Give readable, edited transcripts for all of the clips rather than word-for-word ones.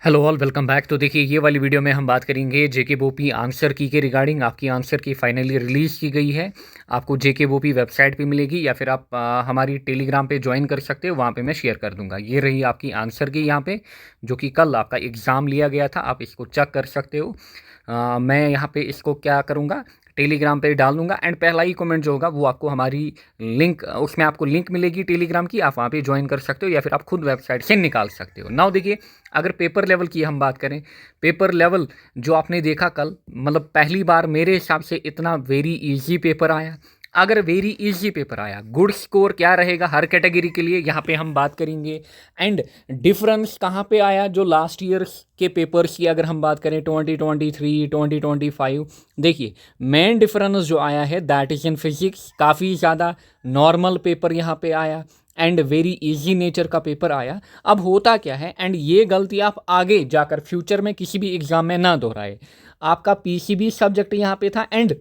Hello all, welcome back. तो देखिए, ये वाली वीडियो में हम बात करेंगे जेके बोपी आंसर की के रिगार्डिंग। आपकी आंसर की फाइनली रिलीज़ की गई है। आपको जेके बोपी वेबसाइट पे मिलेगी या फिर आप हमारी टेलीग्राम पे ज्वाइन कर सकते हो, वहाँ पे मैं शेयर कर दूंगा। ये रही आपकी आंसर की यहाँ पे, जो कि कल आपका एग्ज़ाम लिया गया था। आप इसको चेक कर सकते हो। मैं यहाँ पे इसको क्या करूँगा, टेलीग्राम पे डाल दूंगा। एंड पहला ही कमेंट जो होगा वो आपको हमारी लिंक, उसमें आपको लिंक मिलेगी टेलीग्राम की, आप वहाँ पे ज्वाइन कर सकते हो या फिर आप खुद वेबसाइट से निकाल सकते हो। नाउ देखिए, अगर पेपर लेवल की हम बात करें, पेपर लेवल जो आपने देखा कल, मतलब पहली बार मेरे हिसाब से इतना वेरी इजी पेपर आया। अगर वेरी इजी पेपर आया, गुड स्कोर क्या रहेगा हर कैटेगरी के लिए, यहाँ पे हम बात करेंगे। एंड डिफरेंस कहाँ पे आया, जो लास्ट ईयर के पेपर्स की अगर हम बात करें 2023 2025, देखिए मेन डिफरेंस जो आया है दैट इज़ इन फिजिक्स। काफ़ी ज़्यादा नॉर्मल पेपर यहाँ पे आया एंड वेरी इजी नेचर का पेपर आया। अब होता क्या है, एंड ये गलती आप आगे जाकर फ्यूचर में किसी भी एग्जाम में ना दोहराए। आपका पीसीबी सब्जेक्ट यहाँ पे था एंड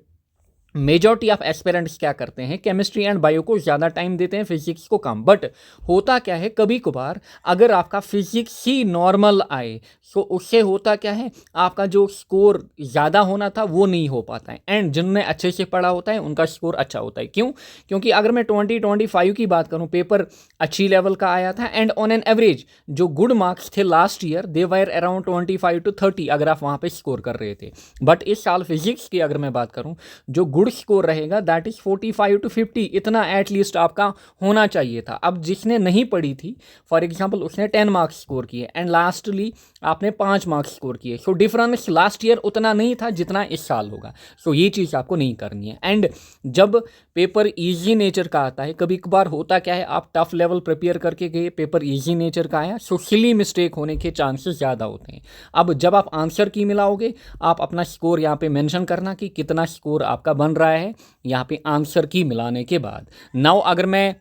मेजॉरिटी ऑफ एस्पिरेंट्स क्या करते हैं, केमिस्ट्री एंड बायो को ज़्यादा टाइम देते हैं, फिजिक्स को कम। बट होता क्या है, कभी कभार अगर आपका फिजिक्स ही नॉर्मल आए तो उससे होता क्या है, आपका जो स्कोर ज़्यादा होना था वो नहीं हो पाता है। एंड जिनने अच्छे से पढ़ा होता है उनका स्कोर अच्छा होता है। क्यों? क्योंकि अगर मैं 2025 की बात करूँ, पेपर अच्छी लेवल का आया था एंड ऑन एन एवरेज जो गुड मार्क्स थे last year they wire around 25 to 30 अगर आप वहाँ पे स्कोर कर रहे थे। बट इस साल फिजिक्स की अगर मैं बात करूँ, जो गुड स्कोर रहेगा दैट इज 45 to 50, इतना एटलीस्ट आपका होना चाहिए था। अब जिसने नहीं पढ़ी थी, फॉर एग्जांपल उसने 10 मार्क्स स्कोर किए एंड लास्टली आपने 5 मार्क्स स्कोर किए, सो डिफरेंस लास्ट ईयर उतना नहीं था जितना इस साल होगा। सो ये चीज़ आपको नहीं करनी है। एंड जब पेपर इजी नेचर का आता है, कभी कभार होता क्या है, आप टफ लेवल प्रिपेयर करके गए, पेपर इजी नेचर का आया, सो सिली मिस्टेक होने के चांसेस ज़्यादा होते हैं। अब जब आप आंसर की मिलाओगे, आप अपना स्कोर यहाँ पे मेंशन करना कि कितना स्कोर आपका बन रहा है यहाँ पे आंसर की मिलाने के बाद। नाउ अगर मैं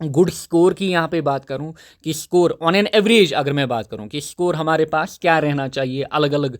गुड स्कोर की यहाँ पे बात करूँ कि स्कोर ऑन एन एवरेज, अगर मैं बात करूँ कि स्कोर हमारे पास क्या रहना चाहिए अलग अलग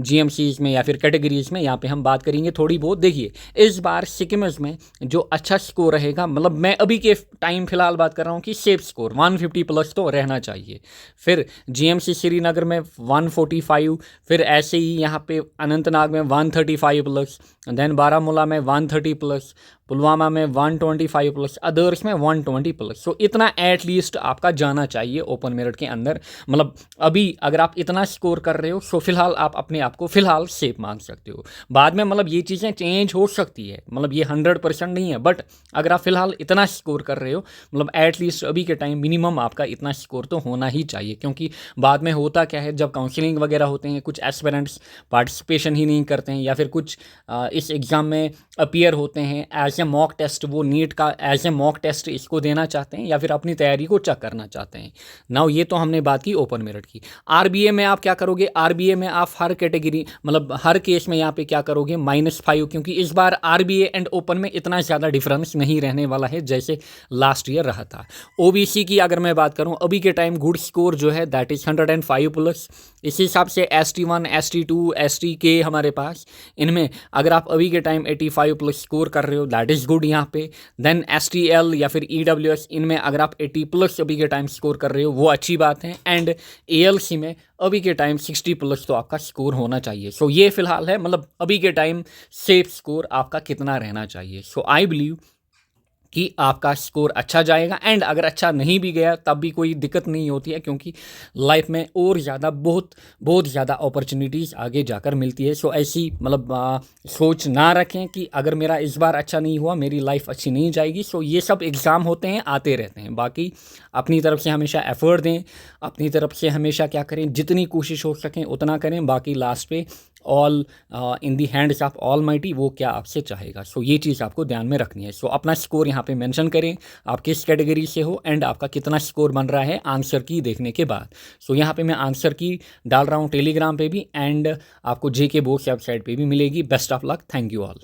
जीएमसीज में या फिर कैटेगरीज में, यहाँ पे हम बात करेंगे थोड़ी बहुत। देखिए, इस बार सिक्किम्स में जो अच्छा स्कोर रहेगा, मतलब मैं अभी के टाइम फिलहाल बात कर रहा हूँ कि सेफ स्कोर 150 प्लस तो रहना चाहिए। फिर जीएमसी श्रीनगर में 145, फिर ऐसे ही यहाँ पे अनंतनाग में 135 प्लस, देन बारामूला में 130 प्लस, पुलवामा में 125 प्लस, अदर्स में 120 प्लस। सो इतना एटलीस्ट आपका जाना चाहिए ओपन मेरिट के अंदर। मतलब अभी अगर आप इतना स्कोर कर रहे हो, सो फिलहाल आप अपने आप को फिलहाल सेफ मान सकते हो। बाद में मतलब ये चीज़ें चेंज हो सकती है, मतलब ये 100% नहीं है। बट अगर आप फिलहाल इतना स्कोर कर रहे हो, मतलब एटलीस्ट अभी के टाइम मिनिमम आपका इतना स्कोर तो होना ही चाहिए। क्योंकि बाद में होता क्या है, जब काउंसलिंग वगैरह होते हैं, कुछ एस्पिरेंट्स पार्टिसिपेशन ही नहीं करते हैं या फिर कुछ इस एग्ज़ाम में अपीयर होते हैं एज ए मॉक टेस्ट, वो नीट का एज ए मॉक टेस्ट इसको देना चाहते हैं या फिर अपनी तैयारी को चेक करना चाहते हैं। नाउ ये तो हमने बात की ओपन मेरिट की। आरबीए में आप क्या करोगे, आरबीए में आप हर कैटेगरी, मतलब हर केस में यहाँ पे क्या करोगे, -5, क्योंकि इस बार आरबीए एंड ओपन में इतना ज़्यादा डिफरेंस नहीं रहने वाला है जैसे लास्ट ईयर रहा था। ओबीसी की अगर मैं बात करूँ, अभी के टाइम गुड स्कोर जो है दैट इज़ 105 प्लस। इस हिसाब से ST1 ST2 STK हमारे पास, इनमें अगर आप अभी के टाइम 85 प्लस स्कोर कर रहे हो दैट इज़ गुड यहाँ पे। देन STL या फिर EWS, इनमें अगर आप 80 प्लस अभी के टाइम स्कोर कर रहे हो वो अच्छी बात है। एंड ALC में अभी के टाइम 60 प्लस तो आपका स्कोर होना चाहिए। सो ये फिलहाल है, मतलब अभी के टाइम सेफ स्कोर आपका कितना रहना चाहिए। सो आई बिलीव कि आपका स्कोर अच्छा जाएगा। एंड अगर अच्छा नहीं भी गया तब भी कोई दिक्कत नहीं होती है, क्योंकि लाइफ में और ज़्यादा बहुत ज़्यादा अपॉर्चुनिटीज़ आगे जाकर मिलती है। सो ऐसी मतलब सोच ना रखें कि अगर मेरा इस बार अच्छा नहीं हुआ मेरी लाइफ अच्छी नहीं जाएगी। सो ये सब एग्ज़ाम होते हैं, आते रहते हैं। बाकी अपनी तरफ से हमेशा एफर्ट दें, अपनी तरफ से हमेशा क्या करें, जितनी कोशिश हो सकें उतना करें। बाकी लास्ट पे all in the hands of all mighty, वो क्या आपसे चाहेगा। सो ये चीज़ आपको ध्यान में रखनी है। सो अपना स्कोर यहाँ पे मेंशन करें, आप किस कैटेगरी से हो एंड आपका कितना स्कोर बन रहा है आंसर की देखने के बाद। सो यहाँ पे मैं आंसर की डाल रहा हूँ टेलीग्राम पे भी, एंड आपको जेके बोर्ड्स वेबसाइट पे भी मिलेगी। Best of luck, thank you all.